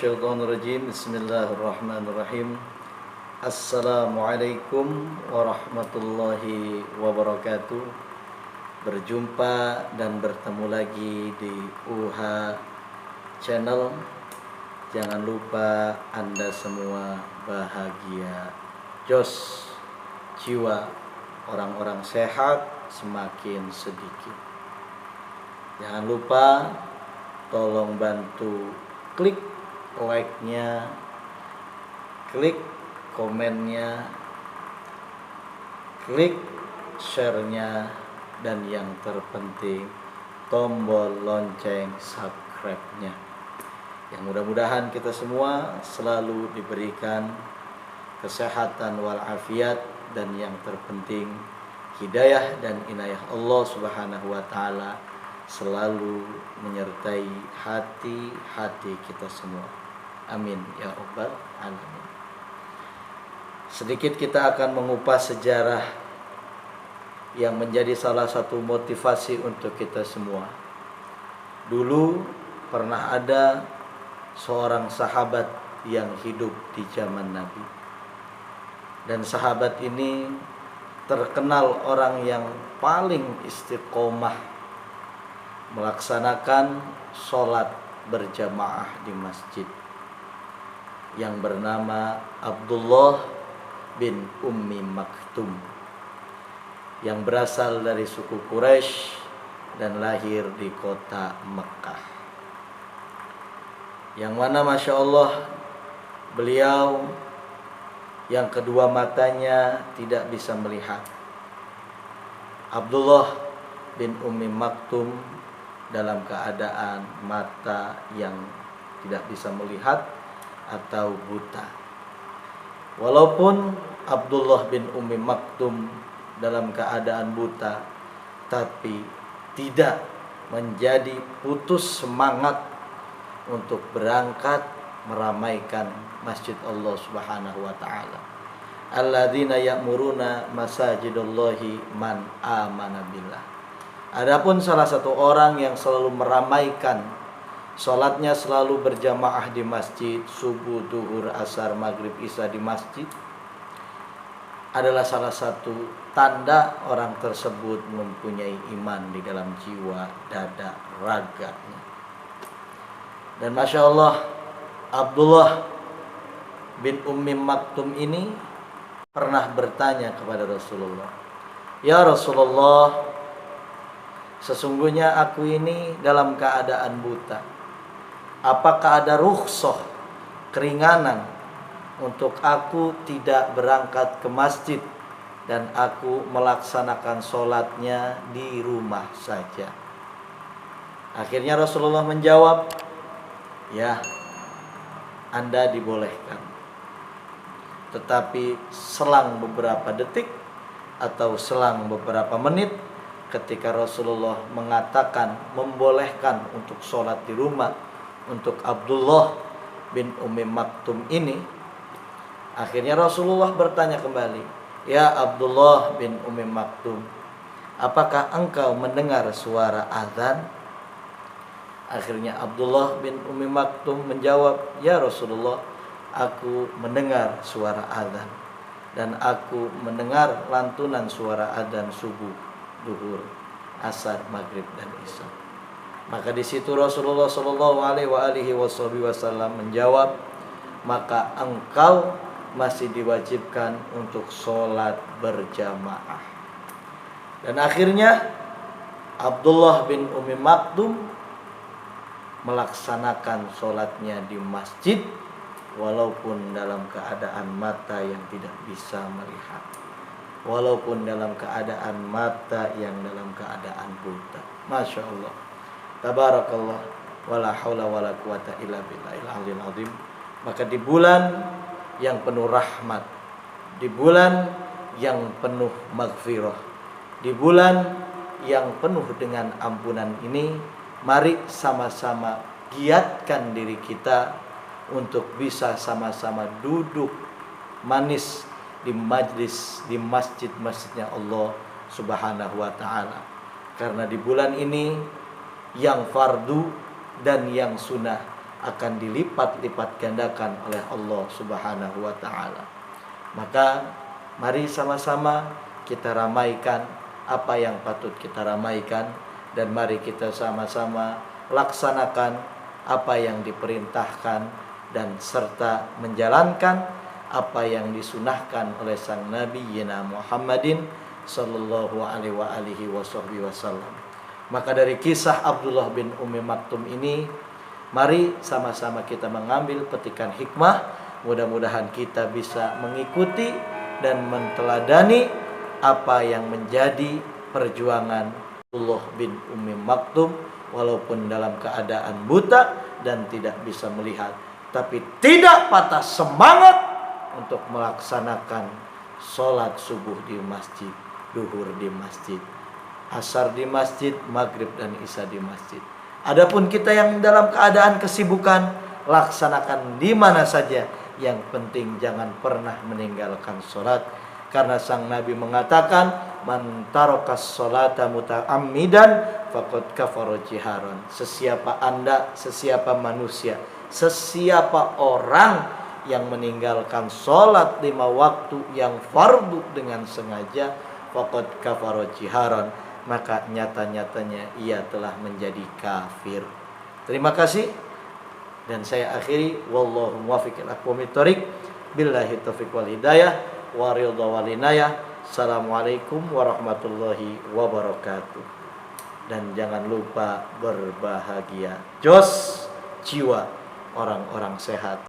minasyaitonirrajim. Bismillahirrahmanirrahim. Assalamualaikum warahmatullahi wabarakatuh. Berjumpa dan bertemu lagi di UHA Channel. Jangan lupa Anda semua bahagia. Jos, jiwa orang-orang sehat semakin sedikit. Jangan lupa tolong bantu klik like-nya, klik komennya, klik share-nya, dan yang terpenting tombol lonceng subscribe-nya. Yang mudah-mudahan kita semua selalu diberikan kesehatan walafiat, dan yang terpenting hidayah dan inayah Allah Subhanahu wa taala selalu menyertai hati-hati kita semua. Amin ya rabbal alamin. Sedikit kita akan mengupas sejarah yang menjadi salah satu motivasi untuk kita semua. Dulu pernah ada seorang sahabat yang hidup di zaman Nabi. Dan sahabat ini terkenal orang yang paling istiqomah melaksanakan sholat berjamaah di masjid, yang bernama Abdullah bin Ummi Maktum, yang berasal dari suku Quraisy dan lahir di kota Mekah. Yang mana Masya Allah, beliau yang kedua matanya tidak bisa melihat. Abdullah bin Ummi Maktum dalam keadaan mata yang tidak bisa melihat atau buta. Walaupun Abdullah bin Ummi Maktum dalam keadaan buta, tapi tidak menjadi putus semangat untuk berangkat meramaikan masjid Allah Subhanahu wa taala. Alladzina ya'muruna masajidallahi man amana billah. Adapun salah satu orang yang selalu meramaikan sholatnya, selalu berjamaah di masjid, subuh, duhur, asar, maghrib, isya di masjid, adalah salah satu tanda orang tersebut mempunyai iman di dalam jiwa, dada, raganya. Dan Masya Allah, Abdullah bin Ummi Maktum ini pernah bertanya kepada Rasulullah, "Ya Rasulullah, sesungguhnya aku ini dalam keadaan buta. Apakah ada rukhsah, keringanan untuk aku tidak berangkat ke masjid dan aku melaksanakan sholatnya di rumah saja?" Akhirnya Rasulullah menjawab, "Ya, Anda dibolehkan. Tetapi selang beberapa detik atau selang beberapa menit, ketika Rasulullah mengatakan membolehkan untuk sholat di rumah untuk Abdullah bin Ummi Maktum ini, akhirnya Rasulullah bertanya kembali, 'Ya Abdullah bin Ummi Maktum, apakah engkau mendengar suara azan?' Akhirnya Abdullah bin Ummi Maktum menjawab, 'Ya Rasulullah, aku mendengar suara azan, dan aku mendengar lantunan suara azan subuh, duhur, asar, maghrib, dan isya.' Maka di situ Rasulullah Shallallahu Alaihi Wasallam menjawab, 'Maka engkau masih diwajibkan untuk sholat berjamaah.' Dan akhirnya Abdullah bin Ummi Maktum melaksanakan sholatnya di masjid, walaupun dalam keadaan mata yang tidak bisa melihat, walaupun dalam keadaan mata yang dalam keadaan buta. Masya Allah, tabarakallah, wala haula wala quwata illa billahil aliyil azim. Maka di bulan yang penuh rahmat, di bulan yang penuh maghfirah, di bulan yang penuh dengan ampunan ini, mari sama-sama giatkan diri kita untuk bisa sama-sama duduk manis di majlis, di masjid-masjidnya Allah Subhanahu wa taala. Karena di bulan ini yang fardu dan yang sunnah akan dilipat-lipat gandakan oleh Allah Subhanahu wa taala. Maka mari sama-sama kita ramaikan apa yang patut kita ramaikan, dan mari kita sama-sama laksanakan apa yang diperintahkan dan serta menjalankan apa yang disunahkan oleh sang Nabi Muhammadin sallallahu alaihi wasallam. Maka dari kisah Abdullah bin Ummi Maktum ini, mari sama-sama kita mengambil petikan hikmah. Mudah-mudahan kita bisa mengikuti dan menteladani apa yang menjadi perjuangan Abdullah bin Ummi Maktum, walaupun dalam keadaan buta dan tidak bisa melihat, tapi tidak patah semangat untuk melaksanakan sholat subuh di masjid, duhur di masjid, asar di masjid, maghrib dan isya di masjid. Adapun kita yang dalam keadaan kesibukan, laksanakan di mana saja. Yang penting jangan pernah meninggalkan sholat, karena sang Nabi mengatakan, man tarakas sholata muta'ammidan faqad kafara jiharan. Sesiapa anda, sesiapa manusia, sesiapa orang yang meninggalkan sholat 5 waktu yang fardu dengan sengaja, faqad kafara jiharan, maka nyata-nyatanya ia telah menjadi kafir. Terima kasih, dan saya akhiri, wallahu muwaffiq ila aqwamit thoriq, billahi taufiq wal hidayah wa ridha wal inayah. Assalamualaikum warahmatullahi wabarakatuh. Dan jangan lupa berbahagia. Jos jiwa orang-orang sehat.